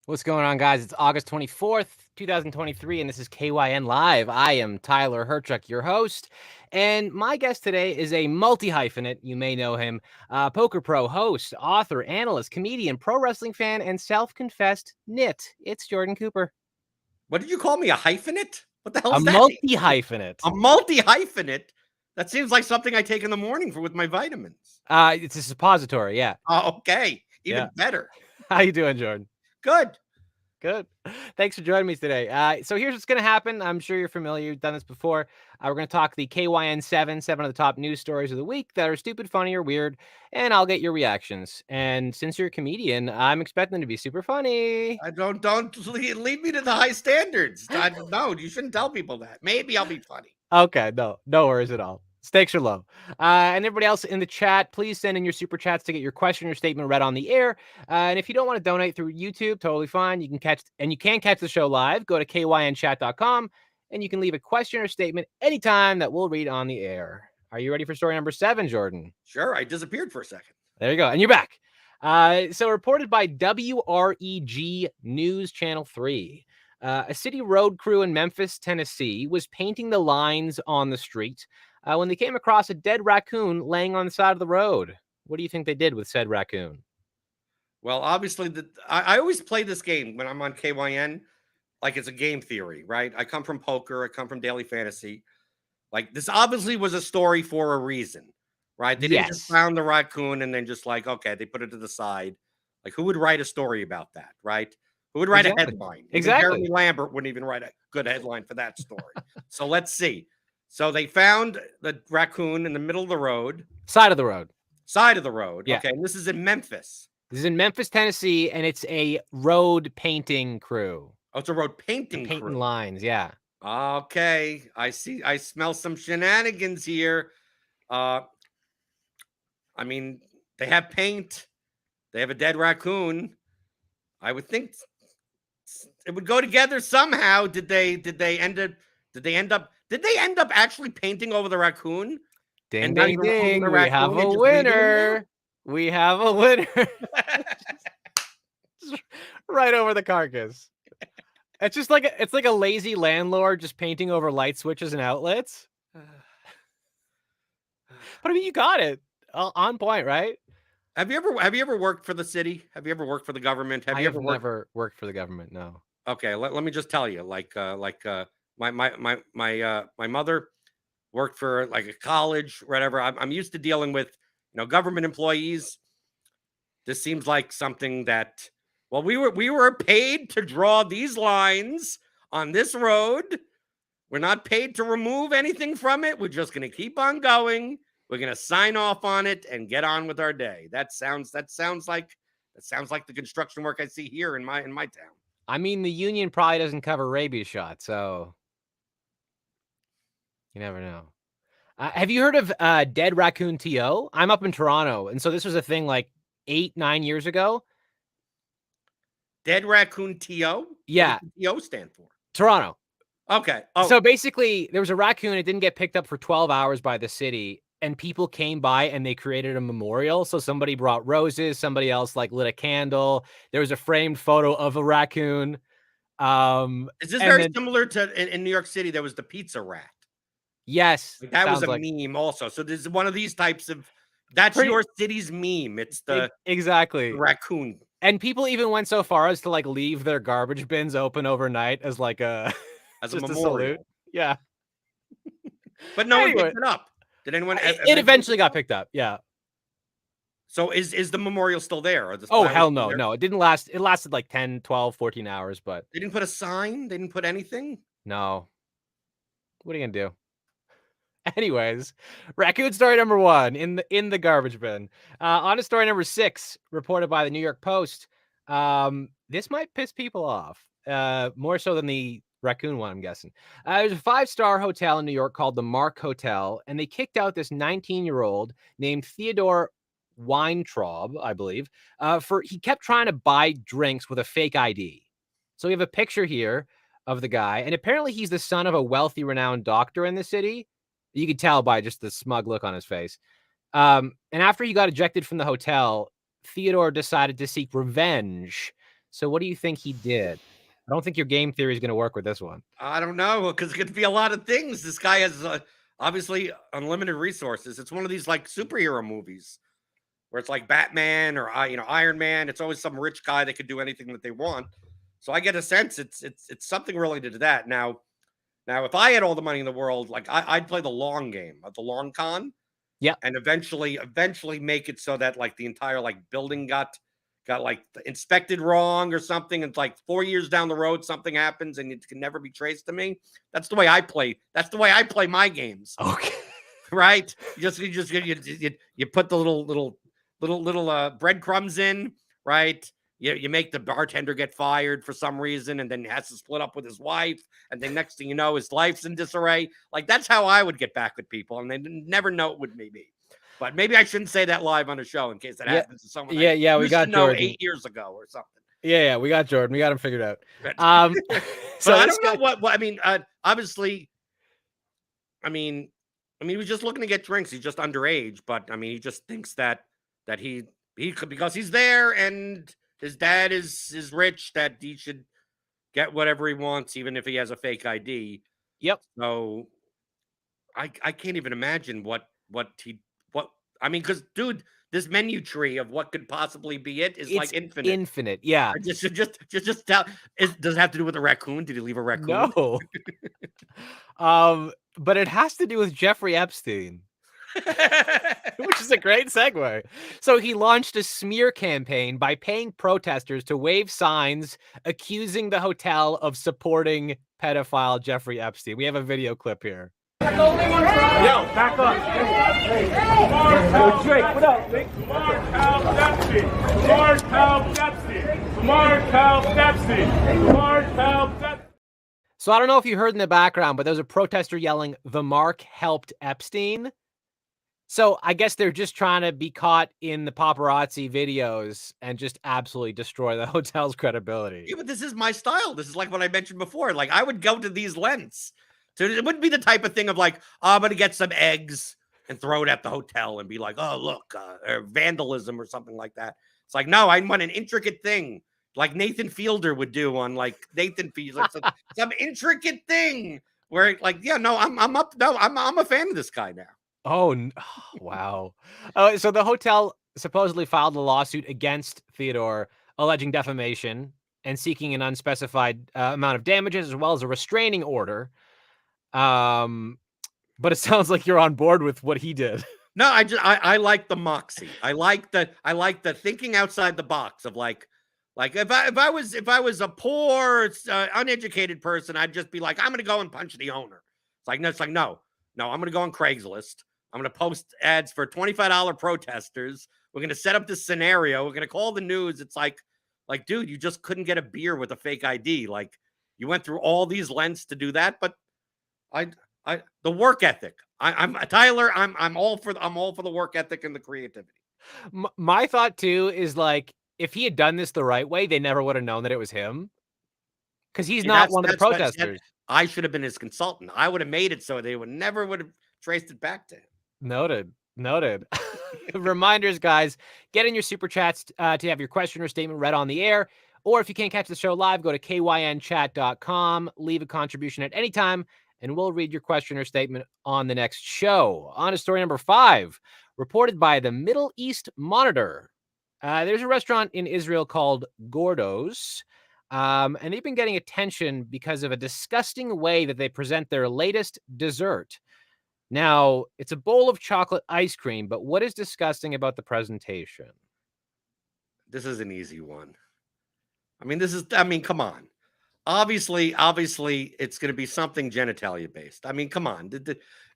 What's going on, guys? It's August 24th, 2023, and this is KYN Live. I am Tyler Hyrchuk, your host, and my guest today is a multi-hyphenate. You may know him, poker pro, host, author, analyst, comedian, pro wrestling fan, and self-confessed nit. It's Jordan Cooper. What did you call me? A hyphenate? What the hell A is that? multi-hyphenate. A multi-hyphenate? That seems like something I take in the morning with my vitamins. It's a suppository, yeah. Okay. Even better. How you doing, Jordan? Good. Good. Thanks for joining me today. So here's what's going to happen. I'm sure you're familiar. You've done this before. We're going to talk the KYN seven of the top news stories of the week that are stupid, funny, or weird, and I'll get your reactions. And since you're a comedian, I'm expecting them to be super funny. I don't lead me to the high standards. No, you shouldn't tell people that. Maybe I'll be funny. Okay, no worries at all. Stakes are low. And everybody else in the chat, please send in your super chats to get your question or statement read on the air. And if you don't want to donate through YouTube, totally fine. You can catch the show live. Go to kynchat.com and you can leave a question or statement anytime that we'll read on the air. Are you ready for story number 7, Jordan? Sure. I disappeared for a second. There you go. And you're back. So reported by WREG News Channel 3. A city road crew in Memphis, Tennessee, was painting the lines on the street when they came across a dead raccoon laying on the side of the road. What do you think they did with said raccoon? Well, obviously, I always play this game when I'm on KYN, like it's a game theory, right? I come from poker. I come from daily fantasy. Like, this obviously was a story for a reason, right? They didn't just found the raccoon and then just like, okay, they put it to the side. Like, who would write a story about that, right? Who would write a headline? Exactly. Jeremy Lambert wouldn't even write a good headline for that story. So let's see. So they found the raccoon in the middle of the road. Side of the road. Side of the road. Yeah. Okay. And this is in Memphis. This is in Memphis, Tennessee, and it's a road painting crew. Oh, it's a road painting crew. Painting lines, yeah. Okay. I see. I smell some shenanigans here. I mean, they have paint. They have a dead raccoon. I would think it would go together somehow. Did they end up actually painting over the raccoon? Ding, ding, ding. We have a winner. We have a winner. Right over the carcass. It's just like it's like a lazy landlord just painting over light switches and outlets. But I mean, you got it on point, right? Have you ever worked for the city? Have you ever worked for the government? Have you ever never worked for the government? No. Okay, let me just tell you, my mother worked for like a college, whatever. I'm used to dealing with, government employees. This seems like something that, well, we were paid to draw these lines on this road. We're not paid to remove anything from it. We're just going to keep on going. We're going to sign off on it and get on with our day. That sounds like the construction work I see here in my town. I mean, the union probably doesn't cover rabies shots, so you never know. Have you heard of Dead Raccoon TO? I'm up in Toronto, and so this was a thing like 8-9 years ago. Dead Raccoon TO? Yeah. What does TO stand for? Toronto. Okay. Oh. So basically, there was a raccoon. It didn't get picked up for 12 hours by the city, and people came by and they created a memorial. So somebody brought roses. Somebody else like lit a candle. There was a framed photo of a raccoon. Is this very similar to in New York City? There was the pizza rat. Yes. That was a meme also. So this is one of these types of, that's your city's meme. It's the raccoon. And people even went so far as to like leave their garbage bins open overnight as like a memorial. Yeah. But no one picked it up. Did anyone? It eventually got picked up. Yeah. So is the memorial still there? Oh, hell no. No, it didn't last. It lasted like 10, 12, 14 hours, but they didn't put a sign. They didn't put anything. No. What are you going to do? Anyways, raccoon story number 1 in the garbage bin. On to story number 6, reported by the New York Post. This might piss people off, more so than the raccoon one, I'm guessing. There's a 5-star hotel in New York called the Mark Hotel, and they kicked out this 19-year-old named Theodore Weintraub, I believe, for he kept trying to buy drinks with a fake ID. So we have a picture here of the guy, and apparently he's the son of a wealthy, renowned doctor in the city. You could tell by just the smug look on his face. And after he got ejected from the hotel, Theodore decided to seek revenge. So what do you think he did? I don't think your game theory is going to work with this one. I don't know, because it could be a lot of things. This guy has obviously unlimited resources. It's one of these like superhero movies where it's like Batman or Iron Man. It's always some rich guy that could do anything that they want. So I get a sense it's something related to that. Now, if I had all the money in the world, like I'd play the long game, the long con, Yeah. and eventually make it so that like the entire like building got like inspected wrong or something, and like 4 years down the road something happens and it can never be traced to me. That's the way I play. That's the way I play my games. Okay. Right? You put the little breadcrumbs in, right? You make the bartender get fired for some reason, and then has to split up with his wife, and then next thing you know, his life's in disarray. Like that's how I would get back with people, and they never know it would me. But maybe I shouldn't say that live on a show in case that happens to someone. Yeah, we got know Jordan 8 years ago or something. Yeah, we got Jordan. We got him figured out. So I don't know what I mean. Obviously, I mean, he was just looking to get drinks. He's just underage, but I mean, he just thinks that he could, because he's there and his dad is rich, that he should get whatever he wants, even if he has a fake ID. Yep. So I can't even imagine what I mean, because dude, this menu tree of what could possibly be is like infinite. Infinite, yeah. Just tell. Does it have to do with a raccoon? Did he leave a raccoon? No. But it has to do with Jeffrey Epstein, which is a great segue. So he launched a smear campaign by paying protesters to wave signs accusing the hotel of supporting pedophile Jeffrey Epstein. We have a video clip here. Yo, back up. Yo, Drake, what up? So I don't know if you heard in the background, but there's a protester yelling, "The Mark helped Epstein." So I guess they're just trying to be caught in the paparazzi videos and just absolutely destroy the hotel's credibility. Yeah, but this is my style. This is like what I mentioned before. Like I would go to these lengths. So it wouldn't be the type of thing of like, oh, I'm going to get some eggs and throw it at the hotel and be like, oh, look, or vandalism or something like that. It's like, no, I want an intricate thing like Nathan Fielder would do on like Nathan Fielder. Some intricate thing where like, yeah, no, I'm a fan of this guy now. Oh, wow. So the hotel supposedly filed a lawsuit against Theodore alleging defamation and seeking an unspecified amount of damages as well as a restraining order. But it sounds like you're on board with what he did. No, I like the moxie. I like the thinking outside the box of like if I was a poor uneducated person, I'd just be like, I'm gonna go and punch the owner. It's like no, I'm gonna go on Craigslist. I'm gonna post ads for $25 protesters. We're gonna set up this scenario. We're gonna call the news. It's like, dude, you just couldn't get a beer with a fake ID. Like you went through all these lengths to do that, but the work ethic. I'm Tyler. I'm all for the work ethic and the creativity. My thought too is like, if he had done this the right way, they never would have known that it was him. Because he's not one of the protesters. I should have been his consultant. I would have made it so they would have traced it back to him. Noted. Reminders, guys, get in your super chats to have your question or statement read on the air. Or if you can't catch the show live, go to kynchat.com, leave a contribution at any time, and we'll read your question or statement on the next show. On to story number 5, reported by the Middle East Monitor. There's a restaurant in Israel called Gordo's, and they've been getting attention because of a disgusting way that they present their latest dessert. Now, it's a bowl of chocolate ice cream, but what is disgusting about the presentation? This is an easy one. I mean, come on. Obviously, it's going to be something genitalia based. I mean, come on.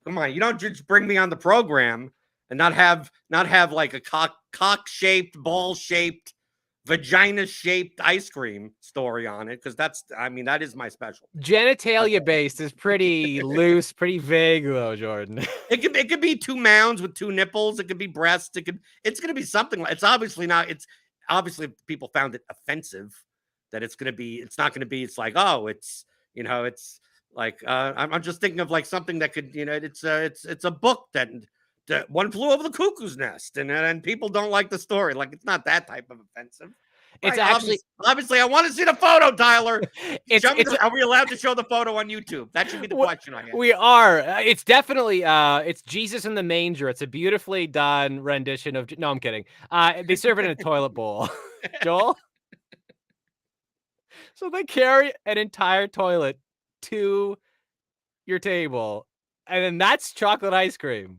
Come on. You don't just bring me on the program and not have like a cock shaped, ball shaped, vagina shaped ice cream story on it, because that is my special. Genitalia based is pretty loose, pretty vague though, Jordan. It could be 2 mounds with 2 nipples. It could be breasts. It's going to be something like. It's obviously people found it offensive. That it's not going to be. It's like, oh, it's like I'm just thinking of like something that could, it's a book that One Flew Over the Cuckoo's Nest, and people don't like the story. Like it's not that type of offensive. It's Right, actually obviously, I want to see the photo, Tyler. it's Are we allowed to show the photo on YouTube? That should be the question I have. we are. It's definitely it's Jesus in the manger. It's a beautifully done rendition of. No, I'm kidding. They serve it in a toilet bowl. Joel. So they carry an entire toilet to your table, and then that's chocolate ice cream.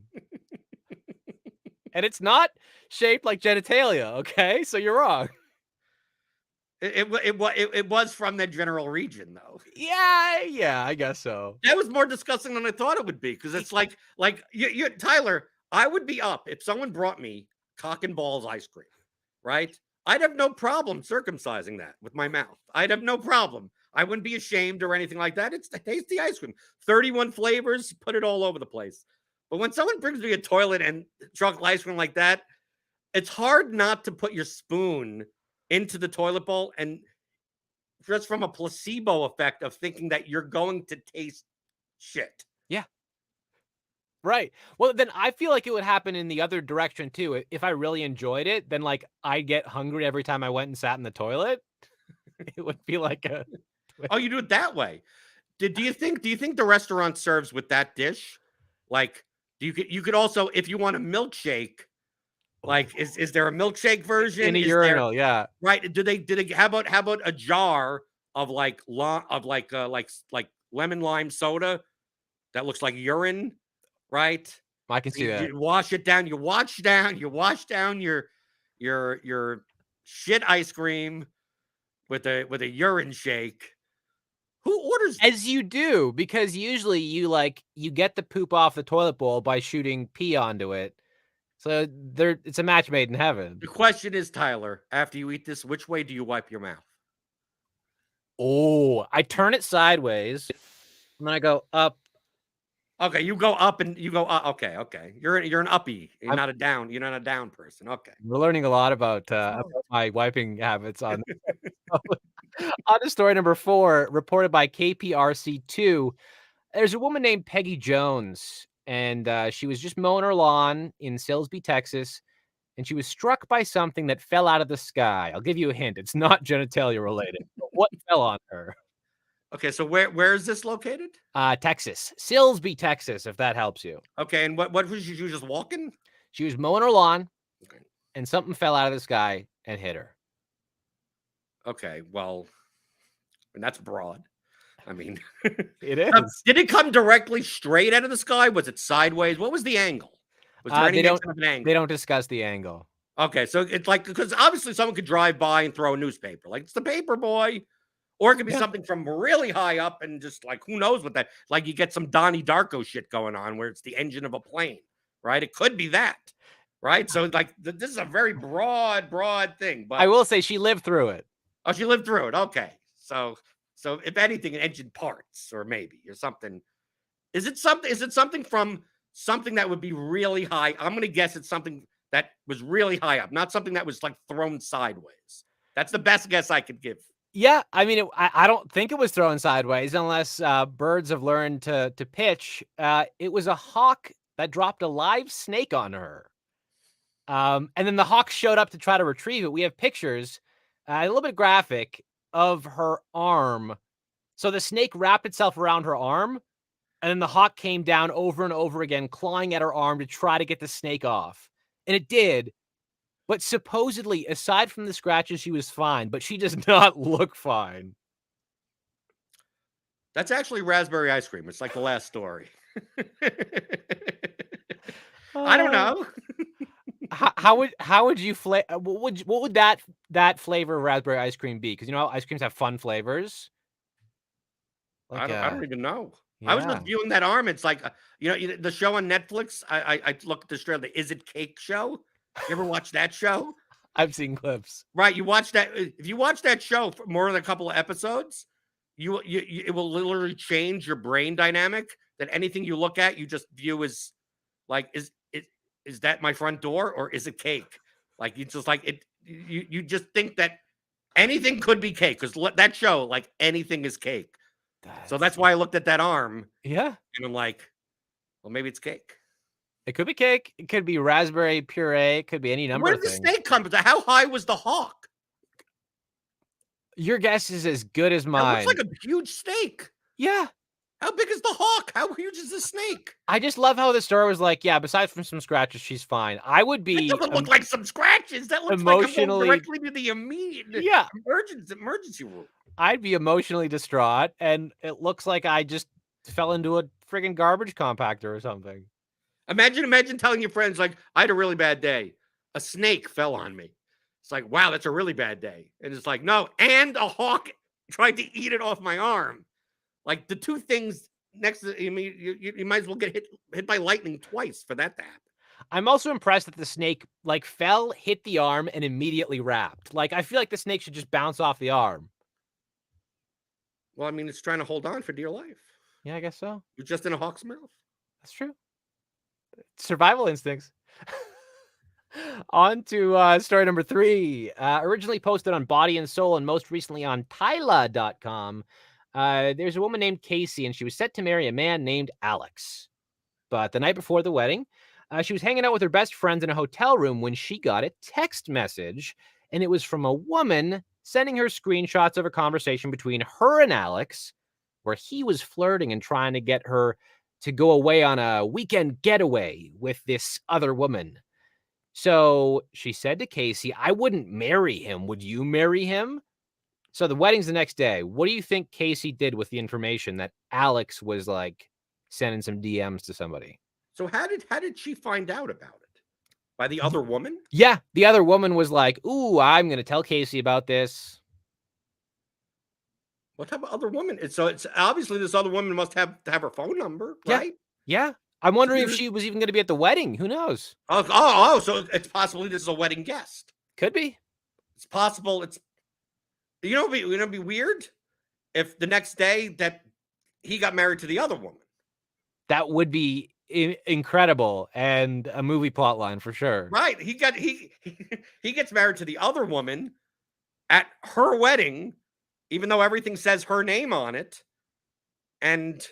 And it's not shaped like genitalia. Okay, so you're wrong. It was from the general region, though. Yeah, I guess so. That was more disgusting than I thought it would be, because it's like you, Tyler. I would be up if someone brought me cock and balls ice cream, right? I'd have no problem circumcising that with my mouth. I'd have no problem. I wouldn't be ashamed or anything like that. It's the tasty ice cream. 31 flavors, put it all over the place. But when someone brings me a toilet and chocolate ice cream like that, it's hard not to put your spoon into the toilet bowl, and just from a placebo effect of thinking that you're going to taste shit. Yeah. Right. Well, then I feel like it would happen in the other direction too. If I really enjoyed it, then like I get hungry every time I went and sat in the toilet. It would be like a. Oh, you do it that way. Do you think the restaurant serves with that dish? Like, you could also, if you want a milkshake, like is there a milkshake version In a Is urinal? there, Yeah. right? Did they how about a jar of like lemon lime soda that looks like urine, right? I can see that. You wash it down. You wash down your shit ice cream with a urine shake. Who orders As you do, because usually you get the poop off the toilet bowl by shooting pee onto it. So it's a match made in heaven. The question is, Tyler, after you eat this, which way do you wipe your mouth? Oh, I turn it sideways, and then I go up. Okay, you go up and you go up. Okay. You're an uppie. You're not a down person. Okay. We're learning a lot about my wiping habits on on to story number 4, reported by KPRC2. There's a woman named Peggy Jones, and she was just mowing her lawn in Silsbee, Texas, and she was struck by something that fell out of the sky. I'll give you a hint. It's not genitalia related. But what fell on her? Okay, so where is this located? Texas. Silsbee, Texas, if that helps you. Okay, and what was she just walking? She was mowing her lawn, Okay. and something fell out of the sky and hit her. Okay, well, and that's broad. I mean, It is. Did it come directly straight out of the sky? Was it sideways? What was the angle? Was there any mention of an angle? They don't discuss the angle. Okay, so it's like, because obviously someone could drive by and throw a newspaper, like it's the paper boy, or it could be something from really high up and just like who knows what that. Like you get some Donnie Darko shit going on where it's the engine of a plane, right? It could be that, right? So like this is a very broad thing. But I will say she lived through it. Oh, she lived through it. Okay, so if anything, engine parts or something. Is it something from something that would be really high? I'm going to guess it's something that was really high up, not something that was like thrown sideways. That's the best guess I could give. Yeah, I mean, I don't think it was thrown sideways unless birds have learned to pitch. It was a hawk that dropped a live snake on her. And then the hawk showed up to try to retrieve it. We have pictures, a little bit graphic, of her arm. So the snake wrapped itself around her arm, and then the hawk came down over and over again, clawing at her arm to try to get the snake off. And it did. But supposedly, aside from the scratches, she was fine, but she does not look fine. That's actually raspberry ice cream. It's like the last story. I don't know. How would you what would that flavor of raspberry ice cream be? Because you know ice creams have fun flavors. Like, I don't even know. Yeah. I was just viewing that arm. It's like the show on Netflix. I looked at the show, the Is It Cake show. You ever watch that show? I've seen clips. Right, you watch that. If you watch that show for more than a couple of episodes, it will literally change your brain dynamic. That anything you look at, you just view as like is that my front door or is it cake? Like you just like it. You just think that anything could be cake because that show, like anything is cake. So that's why I looked at that arm. Yeah, and I'm like, well, maybe it's cake. It could be cake. It could be raspberry puree. It could be any number. Where did the snake come from? How high was the hawk? Your guess is as good as That mine. looks like a huge snake. Yeah. How big is the hawk? How huge is the snake? I just love how the story was like, yeah, besides from some scratches, she's fine. I would That be doesn't look like some scratches. That looks like I'm going emotionally, directly to the immediate yeah, emergency room. I'd be emotionally distraught, and it looks like I just fell into a friggin' garbage compactor or something. Imagine telling your friends, like, I had a really bad day. A snake fell on me. It's like, wow, that's a really bad day. And it's like, no, and a hawk tried to eat it off my arm. Like the two things next to you might as well get hit by lightning twice for that to happen. I'm also impressed that the snake like fell, hit the arm, and immediately wrapped. Like I feel like the snake should just bounce off the arm. Well, I mean, it's trying to hold on for dear life. Yeah, I guess so. You're just in a hawk's mouth. That's true. Survival instincts. On to story number 3. Originally posted on Body and Soul and most recently on Tyla.com. There's a woman named Casey, and she was set to marry a man named Alex. But the night before the wedding, she was hanging out with her best friends in a hotel room when she got a text message, and it was from a woman sending her screenshots of a conversation between her and Alex, where he was flirting and trying to get her to go away on a weekend getaway with this other woman. So she said to Casey, I wouldn't marry him. Would you marry him? So the wedding's the next day. What do you think Casey did with the information that Alex was like sending some DMs to somebody? So how did she find out about it? By the other woman? Yeah, the other woman was like, ooh, I'm going to tell Casey about this. What type of other woman? So it's obviously this other woman must have her phone number, right? Yeah. I'm wondering if she was even going to be at the wedding. Who knows? So it's possibly this is a wedding guest. Could be. It's possible. It's it'd be weird if the next day that he got married to the other woman. That would be incredible and a movie plot line for sure. Right. He gets married to the other woman at her wedding, even though everything says her name on it, and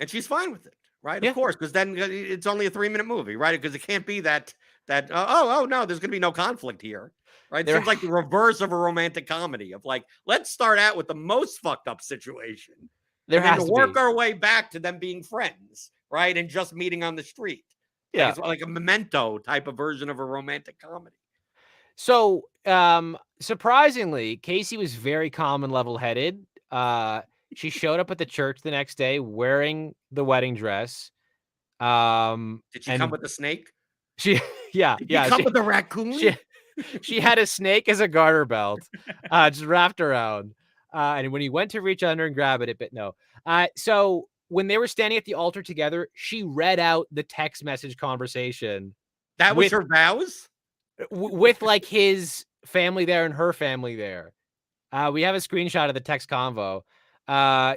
she's fine with it. Right, Yeah. Of course, because then it's only a 3-minute movie, right? Because it can't be that no, there's going to be no conflict here, right? It seems like the reverse of a romantic comedy of like, let's start out with the most fucked up situation, There and then has to work be. our way back to them being friends, right? And just meeting on the street. Yeah, it's like a Memento type of version of a romantic comedy. So, surprisingly, Casey was very calm and level-headed. She showed up at the church the next day wearing the wedding dress. Did she come with a snake? She, yeah, Did she come with a raccoon? She had a snake as a garter belt, just wrapped around. And when he went to reach under and grab it, it bit no. So when they were standing at the altar together, she read out the text message conversation. That was her vows? With like his family there and her family there. We have a screenshot of the text convo.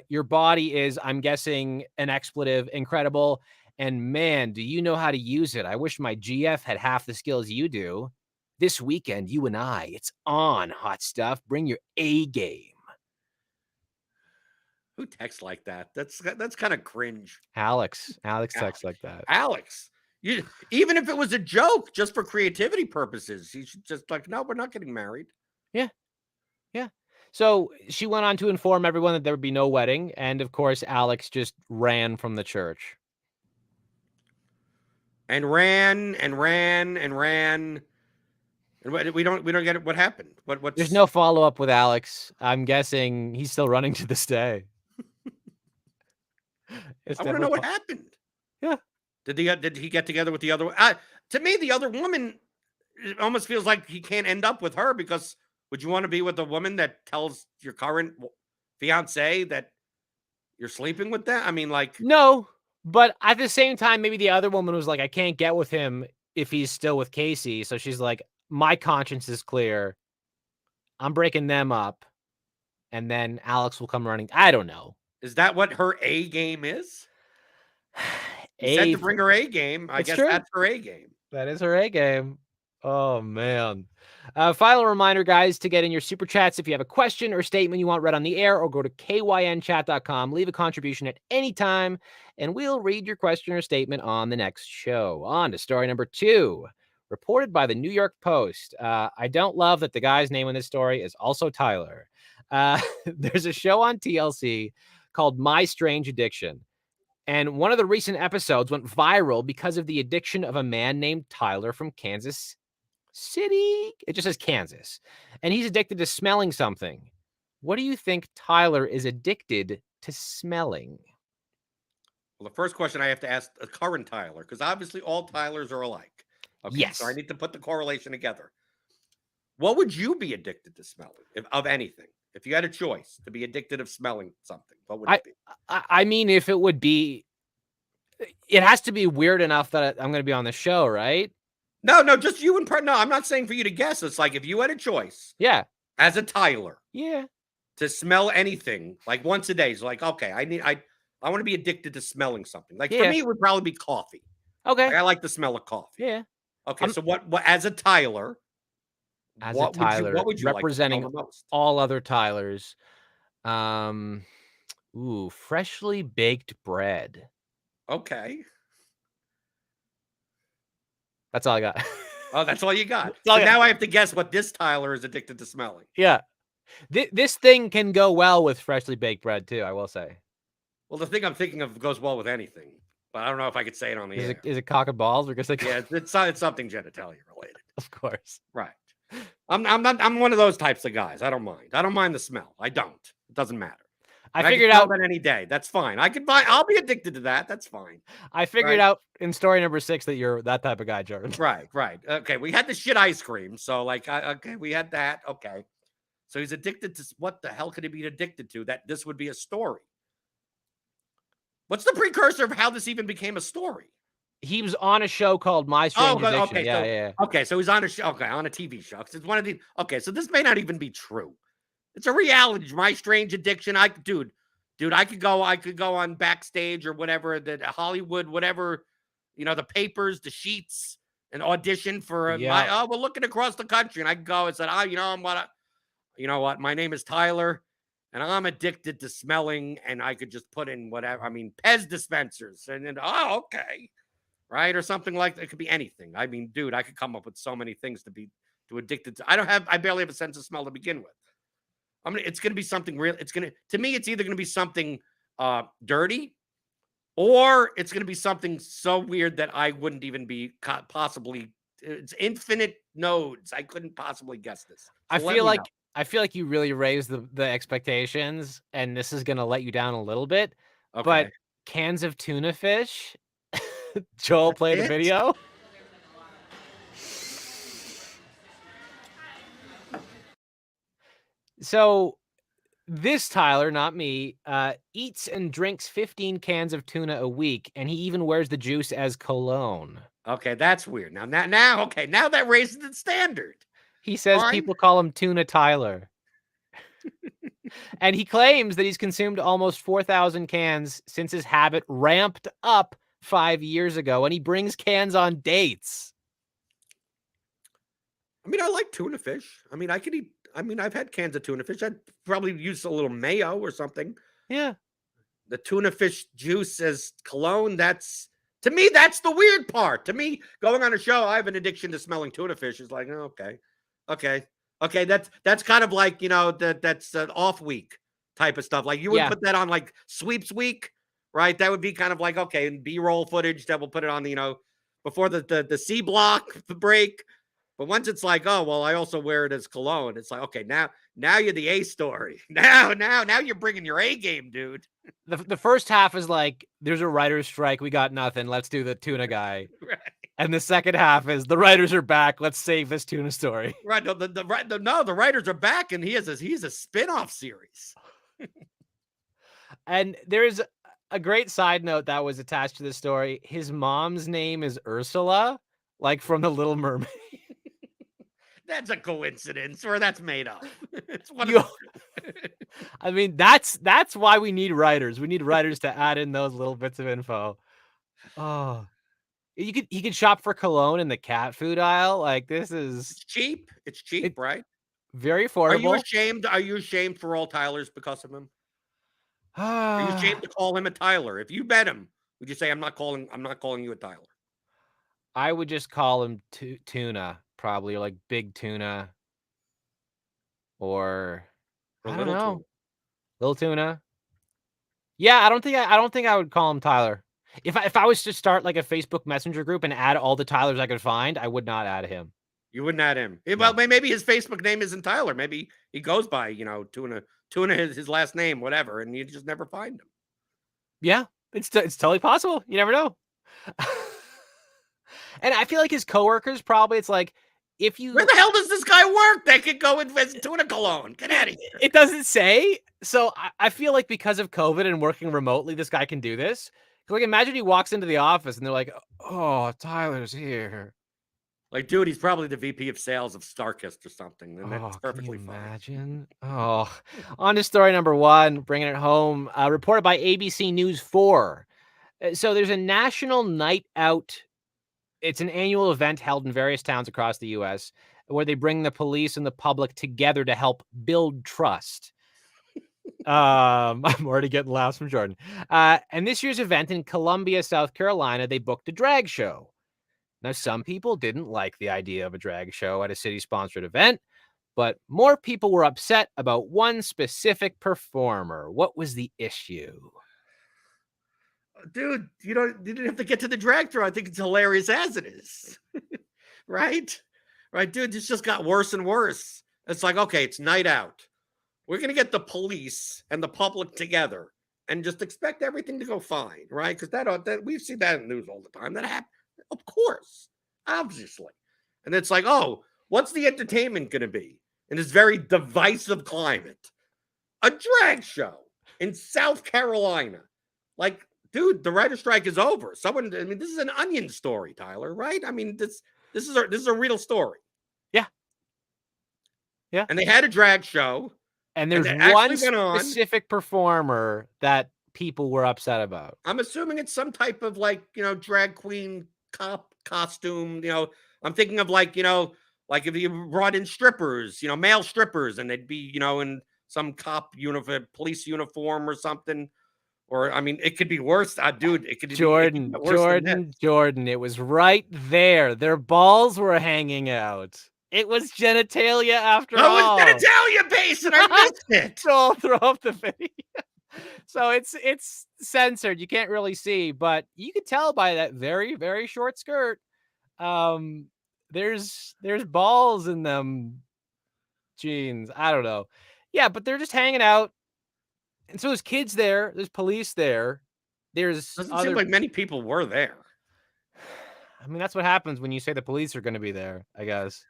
Your body is, I'm guessing, an expletive, incredible. And man, do you know how to use it? I wish my GF had half the skills you do. This weekend, you and I, it's on, hot stuff. Bring your A game. Who texts like that? That's kind of cringe. Alex texts like that. Alex, even if it was a joke, just for creativity purposes, you should just like, no, we're not getting married. Yeah. So she went on to inform everyone that there would be no wedding, and of course, Alex just ran from the church. And ran. And we don't get it. What happened? What's There's no follow up with Alex. I'm guessing he's still running to this day. I want to know what happened. Yeah. Did he get together with the other? To me, the other woman, it almost feels like he can't end up with her because would you want to be with a woman that tells your current fiance that you're sleeping with them? I mean, like, no, but at the same time, maybe the other woman was like, I can't get with him if he's still with Casey. So she's like, my conscience is clear. I'm breaking them up. And then Alex will come running. I don't know. Is that what her A game is? He said to bring her A game. I guess true. That's her A game. That is her A game. Oh, man. Final reminder, guys, to get in your super chats. If you have a question or statement you want read on the air, or go to kynchat.com, leave a contribution at any time, and we'll read your question or statement on the next show. On to story number 2. reported by the New York Post. I don't love that the guy's name in this story is also Tyler. There's a show on TLC called My Strange Addiction. And one of the recent episodes went viral because of the addiction of a man named Tyler from Kansas City. It just says Kansas. And he's addicted to smelling something. What do you think Tyler is addicted to smelling? Well, the first question I have to ask a current Tyler, because obviously all Tylers are alike. Okay, Yes. so I need to put the correlation together. What would you be addicted to smelling, of anything? If you had a choice to be addicted of smelling something, what would it be? I mean, if it would be, it has to be weird enough that I'm going to be on the show, right? No, just you and no. I'm not saying for you to guess. It's like if you had a choice, Yeah, as a Tyler, yeah. to smell anything like once a day. It's like, okay, I want to be addicted to smelling something. Like for Yeah. me, it would probably be coffee. Okay. Like, I like the smell of coffee. Yeah. Okay, so what as a Tyler, As what a Tyler, what would you representing like to smell the most? all other Tylers, freshly baked bread. Okay. That's all I got. Oh, that's all you got. all So I got. now I have to guess what this Tyler is addicted to smelling. Yeah. This thing can go well with freshly baked bread too, I will say. Well, the thing I'm thinking of goes well with anything, but I don't know if I could say it on the air. Is it cock and balls? Because like, Yeah, it's something genitalia related. Of course. Right. I'm one of those types of guys. I don't mind. I don't mind the smell. I don't. It doesn't matter. I can figured smell out that any day. That's fine. I'll be addicted to that. That's fine. I figured Right. out in story number 6 that you're that type of guy, Jordan. Right. Okay, we had the shit ice cream. So like okay, we had that. Okay. So he's addicted to what the hell could he be addicted to? That this would be a story. What's the precursor of how this even became a story? He was on a show called My Strange Addiction. Yeah. Okay, so he's on a show. Okay, on a TV show. It's one of the. Okay, so this may not even be true. It's a reality. My Strange Addiction. Dude, I could go on Backstage or whatever, the Hollywood, whatever, the papers, the sheets, and audition for we're looking across the country, and I could go and said, you know what, my name is Tyler, and I'm addicted to smelling, and I could just put in whatever. I mean, Pez dispensers, and then okay. Right, or something like that. It could be anything. I mean, dude, I could come up with so many things to be addicted to. I barely have a sense of smell to begin with. It's going to be something real. To me, it's either going to be something dirty, or it's going to be something so weird that I wouldn't even be possibly. It's infinite nodes. I couldn't possibly guess this. So I feel like you really raised the expectations, and this is going to let you down a little bit. Okay. But cans of tuna fish. Joel played a video. So this Tyler, not me, eats and drinks 15 cans of tuna a week, and he even wears the juice as cologne. Okay, that's weird. Now that raises the standard. He says people call him Tuna Tyler. And he claims that he's consumed almost 4,000 cans since his habit ramped up 5 years ago, and he brings cans on dates. I mean, I like tuna fish. I mean, I could eat. I mean, I've had cans of tuna fish. I'd probably use a little mayo or something. Yeah. The tuna fish juice as cologne. To me, that's the weird part. To me, going on a show, I have an addiction to smelling tuna fish. Is like, okay. That's kind of like, that's an off week type of stuff. Like you would put that on like sweeps week. Right, that would be kind of like, okay, and B-roll footage that will put it on, before the C block break. But once it's like, oh well, I also wear it as cologne. It's like, okay, now you're the A story. Now you're bringing your A game, dude. The first half is like, there's a writer's strike, we got nothing. Let's do the tuna guy. Right. And the second half is the writers are back. Let's save this tuna story. Right. No, the writers are back, and he's a spin-off series. And there's a great side note that was attached to the story. His mom's name is Ursula, like from The Little Mermaid. That's a coincidence, or that's made up. It's one I mean, that's why we need writers. We need writers to add in those little bits of info. Oh, he could shop for cologne in the cat food aisle. Like this is cheap. It's cheap, right? Very affordable. Are you ashamed for all Tylers because of him? Are you ashamed to call him a Tyler? If you met him, would you say I'm not calling you a Tyler? I would just call him tuna, probably, or like big tuna, or Or I don't little tuna. know, little tuna. Yeah, I don't think I would call him Tyler. If I was to start like a Facebook Messenger group and add all the Tylers I could find, I would not add him. You wouldn't add him. Well, No. maybe his Facebook name isn't Tyler. Maybe he goes by, Tuna his last name, whatever, and you just never find him. Yeah, it's totally possible. You never know. And I feel like his coworkers probably it's like if you Where the hell does this guy work? That could go invest tuna cologne. Get out of here. it doesn't say. So I feel like because of COVID and working remotely, this guy can do this. Like imagine he walks into the office and they're like, "Oh, Tyler's here." Like, dude, he's probably the VP of sales of Starkist or something, and that's Oh, can you perfectly fine. imagine? Oh, on to story number 1, bringing it home. Reported by ABC News 4. So there's a national night out. It's an annual event held in various towns across the U.S. where they bring the police and the public together to help build trust. I'm already getting laughs from Jordan. And this year's event in Columbia, South Carolina, they booked a drag show. Now, some people didn't like the idea of a drag show at a city-sponsored event, but more people were upset about one specific performer. What was the issue? Dude, you didn't have to get to the drag through. I think it's hilarious as it is. Right? Right, dude, this just got worse and worse. It's like, okay, it's night out. We're going to get the police and the public together and just expect everything to go fine, right? Because that we've seen that in the news all the time. That happens, of course, obviously. And it's like, oh, what's the entertainment going to be in this very divisive climate? A drag show in South Carolina. Like, dude, the writer strike is over. This is an Onion story, Tyler, right? I mean, this is a real story. Yeah. Yeah. And they had a drag show. And there's it one actually went on. specific performer that people were upset about. I'm assuming it's some type of drag queen cop costume. I'm thinking of like if you brought in strippers, male strippers, and they'd be, in some cop uniform, police uniform or something. Or, I mean, it could be worse. Dude, it could be worse than this. Jordan, it was right there. Their balls were hanging out. It was genitalia after all. Oh, it's genitalia base, and I missed it. So I'll throw up the video. So it's censored. You can't really see, but you could tell by that very, very short skirt. There's balls in them jeans. I don't know. Yeah, but they're just hanging out. And so there's kids there. There's police there. Doesn't seem like many people were there. I mean, that's what happens when you say the police are going to be there, I guess.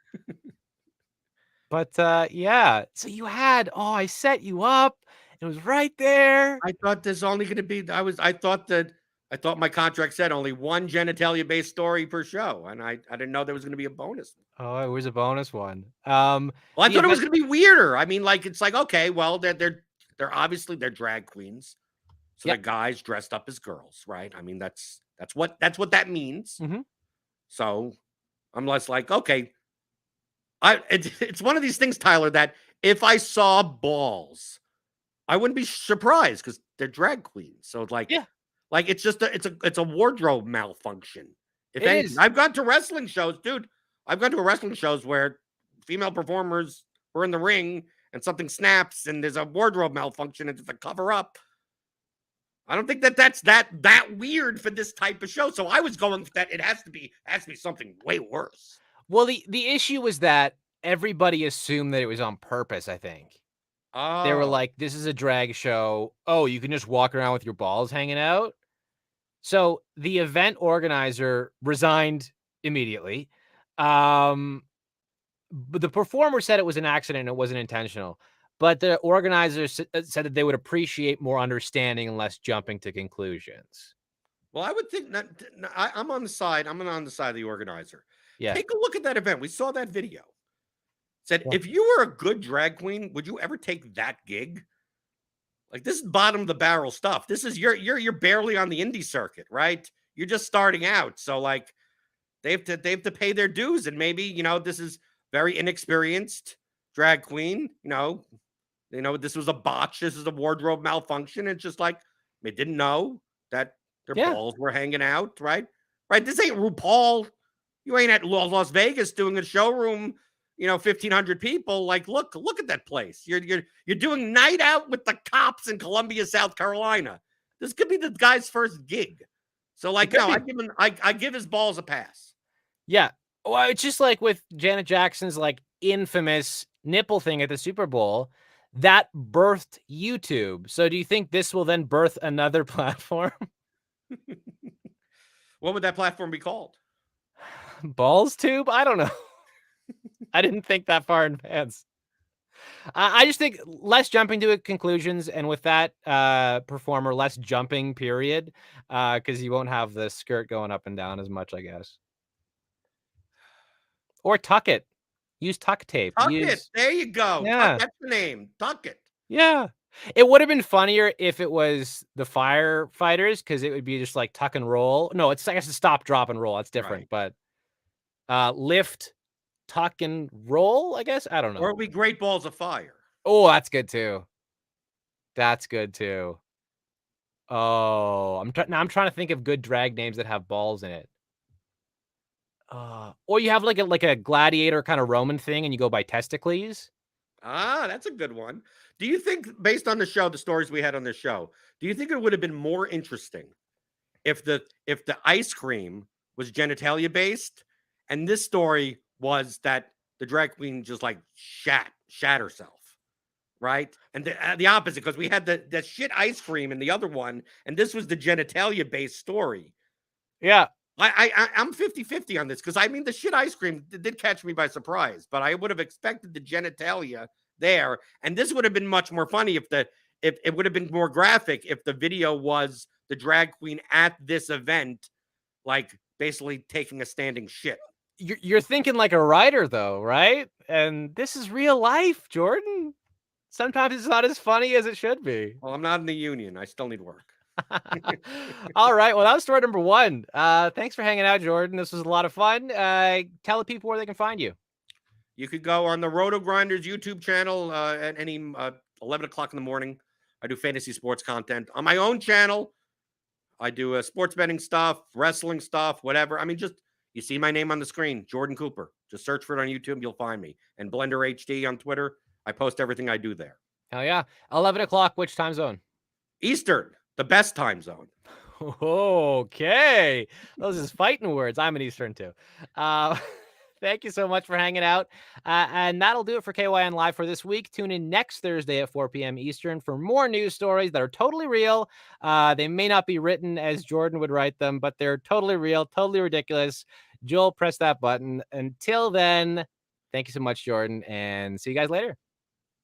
But yeah. So you had, I set you up. It was right there. I thought there's only going to be, I thought my contract said only one genitalia-based story per show, and I didn't know there was going to be a bonus. Oh, it was a bonus one. Well, I thought it was going to be weirder. I mean, like it's like, okay, well, they're obviously they're drag queens, so the guys dressed up as girls, right? I mean, that's what that means. Mm-hmm. So I'm less like, okay, it's one of these things, Tyler, that if I saw balls, I wouldn't be surprised because they're drag queens. So like, like it's just it's a wardrobe malfunction. If anything, I've gone to wrestling shows, dude. I've gone to wrestling shows where female performers were in the ring and something snaps and there's a wardrobe malfunction and it's a cover up. I don't think that's that weird for this type of show. So I was going with that. It has to be something way worse. Well, the issue was that everybody assumed that it was on purpose, I think. Oh. They were like, this is a drag show. Oh, you can just walk around with your balls hanging out. So the event organizer resigned immediately. But the performer said it was an accident. It wasn't intentional. But the organizers said that they would appreciate more understanding and less jumping to conclusions. Well, I would think that I'm on the side. I'm on the side of the organizer. Yeah. Take a look at that event. We saw that video. Said, if you were a good drag queen, would you ever take that gig? Like, this is bottom of the barrel stuff. This is you're barely on the indie circuit, right? You're just starting out. So like they have to pay their dues. And maybe, this is very inexperienced drag queen, this was a botch. This is a wardrobe malfunction. It's just like they didn't know that their balls were hanging out, right? Right. This ain't RuPaul. You ain't at Las Vegas doing a showroom, 1,500 people. Like, look at that place. You're doing night out with the cops in Columbia, South Carolina. This could be the guy's first gig. So, like, no, I give his balls a pass. Yeah. Well, it's just like with Janet Jackson's like infamous nipple thing at the Super Bowl that birthed YouTube. So do you think this will then birth another platform? What would that platform be called? Balls tube? I don't know. I didn't think that far in advance. I just think less jumping to conclusions, and with that performer, less jumping, period, because you won't have the skirt going up and down as much, I guess. Or tuck it. Use tuck tape. Tuck it. There you go. Yeah. That's the name. Tuck it. Yeah. It would have been funnier if it was the firefighters, because it would be just like tuck and roll. No, I guess it's stop, drop, and roll. That's different. Right. But lift, tuck, and roll, I guess. I don't know. Or it'd be Great Balls of Fire. Oh, that's good too. That's good too. Oh, now I'm trying to think of good drag names that have balls in it. Or you have like a gladiator kind of Roman thing, and you go by testicles. Ah, that's a good one. Do you think, based on the show, the stories we had on the show, do you think it would have been more interesting if the ice cream was genitalia based, and this story was that the drag queen just like shat herself, right? And the opposite, because we had the shit ice cream in the other one, and this was the genitalia based story. Yeah. I'm 50-50 on this, because I mean the shit ice cream did catch me by surprise, but I would have expected the genitalia there, and this would have been much more funny if it would have been more graphic if the video was the drag queen at this event, like basically taking a standing shit. You're thinking like a writer though, right? And this is real life, Jordan. Sometimes it's not as funny as it should be. Well, I'm not in the union. I still need work. All right. Well, that was story number 1. Thanks for hanging out, Jordan. This was a lot of fun. Tell the people where they can find you. You could go on the Roto Grinders YouTube channel at any 11 o'clock in the morning. I do fantasy sports content. On my own channel, I do sports betting stuff, wrestling stuff, whatever. I mean, just you see my name on the screen, Jordan Cooper. Just search for it on YouTube. You'll find me. And Blender HD on Twitter. I post everything I do there. Hell yeah. 11 o'clock, which time zone? Eastern, the best time zone. Okay. Those is fighting words. I'm an Eastern too. Thank you so much for hanging out. And that'll do it for KYN Live for this week. Tune in next Thursday at 4 p.m. Eastern for more news stories that are totally real. They may not be written as Jordan would write them, but they're totally real, totally ridiculous. Joel, press that button. Until then, thank you so much, Jordan, and see you guys later.